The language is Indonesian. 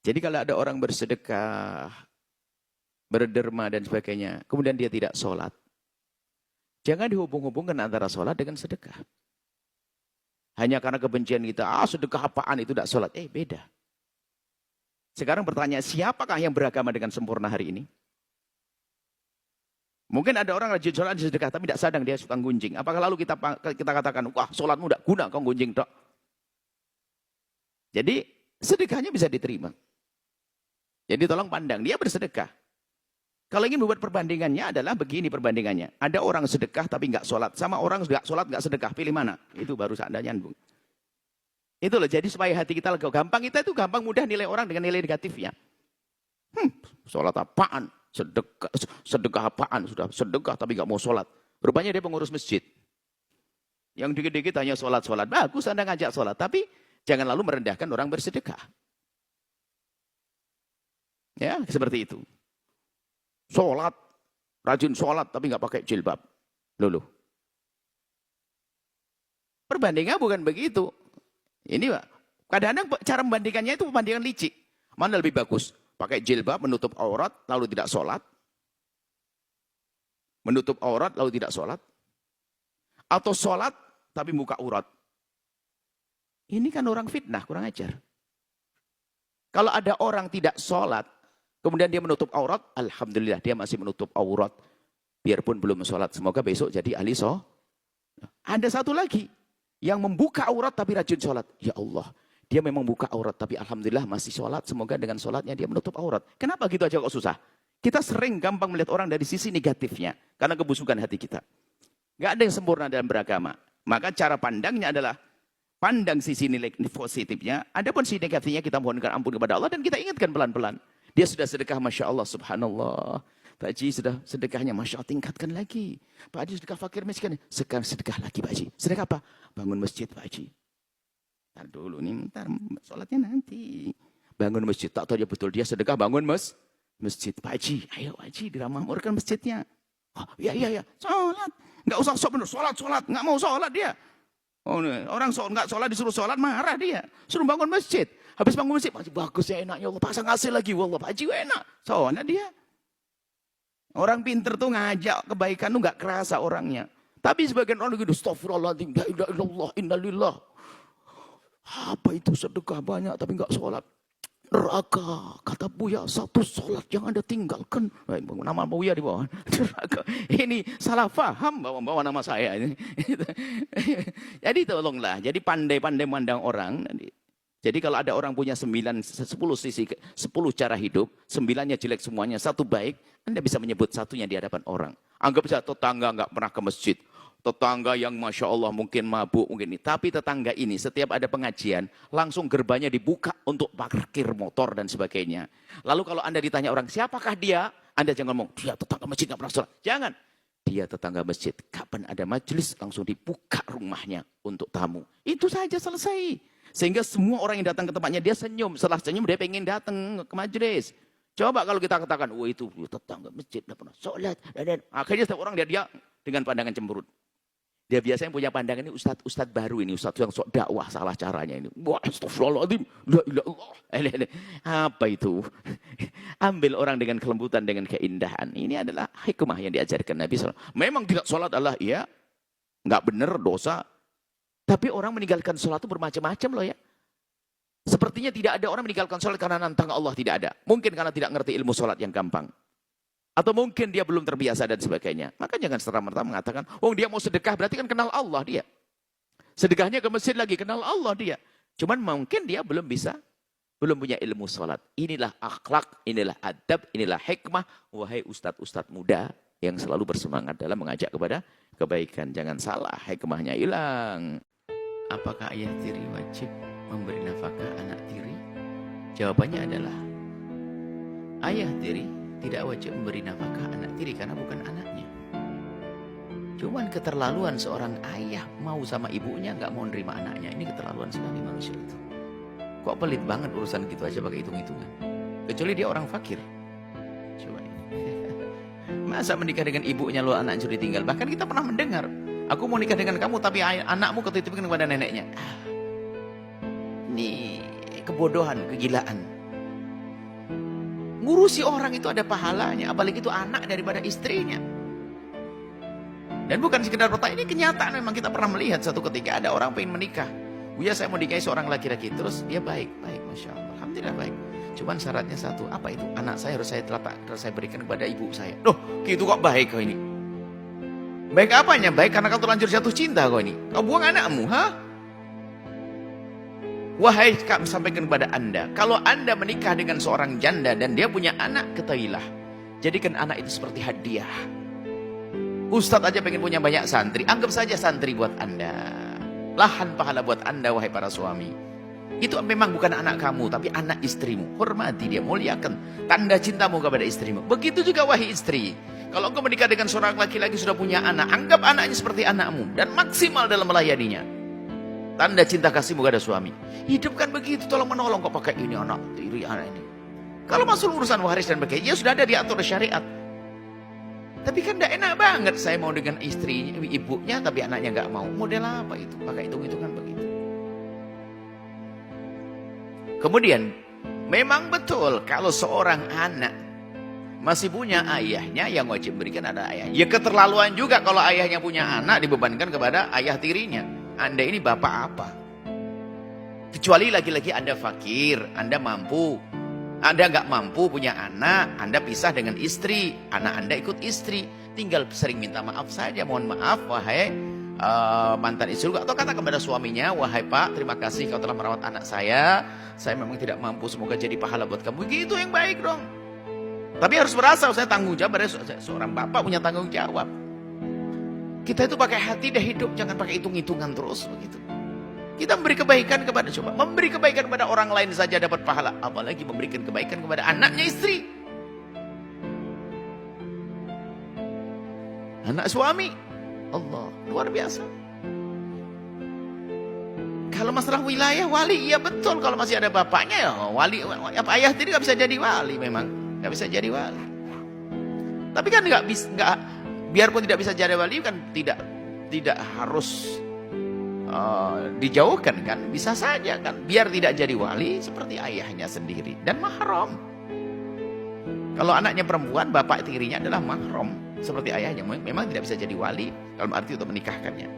Jadi kalau ada orang bersedekah, berderma dan sebagainya, kemudian dia tidak sholat, jangan dihubung-hubungkan antara sholat dengan sedekah. Hanya karena kebencian kita, sedekah apaan itu tidak sholat. Beda. Sekarang bertanya, siapakah yang beragama dengan sempurna hari ini? Mungkin ada orang rajin sholat di sedekah, tapi tidak sadar dia suka gunjing. Apakah lalu kita katakan, wah sholatmu tidak guna, kau gunjing dok. Jadi sedekahnya bisa diterima. Jadi tolong pandang, dia bersedekah. Kalau ingin membuat perbandingannya adalah begini perbandingannya. Ada orang sedekah tapi nggak sholat, sama orang nggak sholat nggak sedekah, pilih mana? Itu baru seandainya nyambung. Itu loh, jadi supaya hati kita lega. Gampang kita itu gampang mudah nilai orang dengan nilai negatifnya. Sholat apaan? Sedekah apaan? Sudah sedekah tapi nggak mau sholat. Rupanya dia pengurus masjid. Yang dikit-dikit hanya sholat-sholat. Bagus Anda ngajak sholat, tapi jangan lalu merendahkan orang bersedekah. Ya, seperti itu. Sholat, rajin sholat tapi nggak pakai jilbab. Loh. Perbandingan bukan begitu. Ini Pak, kadang-kadang cara membandingkannya itu perbandingan licik. Mana lebih bagus? Pakai jilbab menutup aurat lalu tidak sholat? Menutup aurat lalu tidak sholat? Atau sholat tapi muka aurat? Ini kan orang fitnah, kurang ajar. Kalau ada orang tidak sholat, kemudian dia menutup aurat, alhamdulillah dia masih menutup aurat. Biarpun belum sholat, semoga besok jadi ahli sholat. Ada satu lagi, yang membuka aurat tapi rajin sholat. Ya Allah, dia memang buka aurat tapi alhamdulillah masih sholat. Semoga dengan sholatnya dia menutup aurat. Kenapa gitu aja kok susah? Kita sering gampang melihat orang dari sisi negatifnya. Karena kebusukan hati kita. Gak ada yang sempurna dalam beragama. Maka cara pandangnya adalah pandang sisi nilai positifnya. Adapun sisi negatifnya kita mohonkan ampun kepada Allah dan kita ingatkan pelan-pelan. Dia sudah sedekah, Masya Allah, Subhanallah. Pak Haji sudah sedekahnya, Masya Allah, tingkatkan lagi. Pak Haji sedekah fakir miskin. Sekarang sedekah lagi Pak Haji. Sedekah apa? Bangun masjid Pak Haji. Ntar dulu nih, ntar sholatnya nanti. Bangun masjid, tak tahu dia betul. Dia sedekah bangun masjid. Pak Haji, ayo Pak Haji diramahmurkan masjidnya. Oh, iya, sholat. Nggak usah sholat. Nggak mau sholat dia. Oh, orang nggak sholat disuruh sholat marah dia. Suruh bangun masjid. Habis bangun masjid, Pak Haji, bagus ya enaknya Allah. Pasang AC lagi, wallah Pak Haji enak. Soalnya dia. Orang pinter tuh ngajak kebaikan tuh nggak kerasa orangnya. Tapi sebagian orang gitu, astagfirullahaladzim, la ilaha illallah, innalillah. Apa itu sedekah banyak tapi nggak sholat? Neraka, kata Buya, satu sholat yang Anda tinggalkan. Nama Buya di bawah. Neraka. Ini salah faham bawa nama saya. Jadi tolonglah, jadi pandai-pandai memandang orang. Jadi kalau ada orang punya 10 sisi, 10 cara hidup, 9-nya jelek semuanya, satu baik, Anda bisa menyebut satunya di hadapan orang. Anggap saja tetangga nggak pernah ke masjid. Tetangga yang Masya Allah mungkin mabuk, mungkin ini. Tapi tetangga ini setiap ada pengajian, langsung gerbangnya dibuka untuk parkir motor dan sebagainya. Lalu kalau Anda ditanya orang, siapakah dia? Anda jangan ngomong, dia tetangga masjid nggak pernah sholat. Jangan. Dia tetangga masjid. Kapan ada majelis, langsung dibuka rumahnya untuk tamu. Itu saja selesai. Sehingga semua orang yang datang ke tempatnya, dia senyum. Setelah senyum, dia pengen datang ke majelis. Coba kalau kita katakan, oh itu tetangga masjid, tidak pernah sholat. Dan akhirnya setiap orang dia dengan pandangan cemberut. Dia biasanya punya pandangan ini ustadz baru ini, ustadz yang sok dakwah, salah caranya ini. Wah, astagfirullahaladzim, la ilallah. Apa itu? Ambil orang dengan kelembutan, dengan keindahan. Ini adalah hikmah yang diajarkan Nabi SAW. Memang tidak sholat Allah, iya. Nggak benar, dosa. Tapi orang meninggalkan sholat itu bermacam-macam loh ya. Sepertinya tidak ada orang meninggalkan sholat karena nantang Allah, tidak ada. Mungkin karena tidak ngerti ilmu sholat yang gampang. Atau mungkin dia belum terbiasa dan sebagainya. Maka jangan serta-merta mengatakan, oh dia mau sedekah berarti kan kenal Allah dia. Sedekahnya ke masjid lagi, kenal Allah dia. Cuman mungkin dia belum punya ilmu sholat. Inilah akhlak, inilah adab, inilah hikmah. Wahai ustadz-ustadz muda yang selalu bersemangat dalam mengajak kepada kebaikan. Jangan salah, hikmahnya hilang. Apakah ayah tiri wajib memberi nafkah anak tiri? Jawabannya adalah ayah tiri tidak wajib memberi nafkah anak tiri karena bukan anaknya. Cuman keterlaluan seorang ayah mau sama ibunya nggak mau nerima anaknya. Ini keterlaluan sekali manusia itu. Kok pelit banget urusan gitu aja pakai hitung-hitungan. Kecuali dia orang fakir. Coba. Masa menikah dengan ibunya lo anak sudah ditinggal. Bahkan kita pernah mendengar, aku mau nikah dengan kamu tapi anakmu ketitipkan kepada neneknya. Ini kebodohan, kegilaan. Ngurusi orang itu ada pahalanya, apalagi itu anak daripada istrinya. Dan bukan sekedar pertanyaan, ini kenyataan memang kita pernah melihat satu ketika ada orang pengen menikah. Buya, saya mau nikahi seorang laki-laki, terus dia baik, Masya Allah, alhamdulillah baik. Cuman syaratnya satu, apa itu? Anak saya harus saya berikan kepada ibu saya. Loh, gitu kok baik kau ini? Baik apanya? Baik karena kau terlanjur jatuh cinta kau ini. Kau buang anakmu, ha? Wahai, kami sampaikan kepada anda, kalau anda menikah dengan seorang janda dan dia punya anak, ketahuilah, jadikan anak itu seperti hadiah. Ustadz aja pengen punya banyak santri, anggap saja santri buat anda. Lahan pahala buat anda, wahai para suami. Itu memang bukan anak kamu, tapi anak istrimu. Hormati dia, muliakan. Tanda cintamu kepada istrimu. Begitu juga wahai istri. Kalau engkau menikah dengan seorang laki-laki sudah punya anak, anggap anaknya seperti anakmu. Dan maksimal dalam melayaninya. Tanda cinta kasihmu kepada suami. Hidupkan begitu, tolong menolong kok pakai ini anak tiri anak ini. Kalau masuk urusan waris dan sebagainya, ya sudah ada diatur syariat. Tapi kan tidak enak banget saya mau dengan istrinya, ibunya, tapi anaknya nggak mau. Model apa itu? Pakai hitung-hitungan begitu. Kemudian, memang betul kalau seorang anak masih punya ayahnya, yang wajib berikan ada ayah. Ya keterlaluan juga kalau ayahnya punya anak dibebankan kepada ayah tirinya. Anda ini bapak apa? Kecuali lagi-lagi Anda fakir, Anda mampu. Anda nggak mampu punya anak, Anda pisah dengan istri, anak Anda ikut istri. Tinggal sering minta maaf saja, mohon maaf wahai mantan istri, atau kata kepada suaminya, wahai Pak, terima kasih kau telah merawat anak saya memang tidak mampu, semoga jadi pahala buat kamu. Gitu yang baik dong. Tapi harus merasa saya tanggung jawab, seorang bapak punya tanggung jawab. Kita itu pakai hati dah hidup, jangan pakai hitung-hitungan terus begitu. Kita memberi kebaikan memberi kebaikan kepada orang lain saja dapat pahala, apalagi memberikan kebaikan kepada anaknya istri, anak suami. Allah, luar biasa. Kalau masalah wilayah wali, iya betul, kalau masih ada bapaknya ya wali, ayah tiri nggak bisa jadi wali, memang nggak bisa jadi wali. Tapi kan biarpun tidak bisa jadi wali kan tidak harus dijauhkan kan, bisa saja kan, biar tidak jadi wali seperti ayahnya sendiri dan mahram. Kalau anaknya perempuan, bapak tirinya adalah mahram seperti ayahnya, memang tidak bisa jadi wali dalam arti untuk menikahkannya.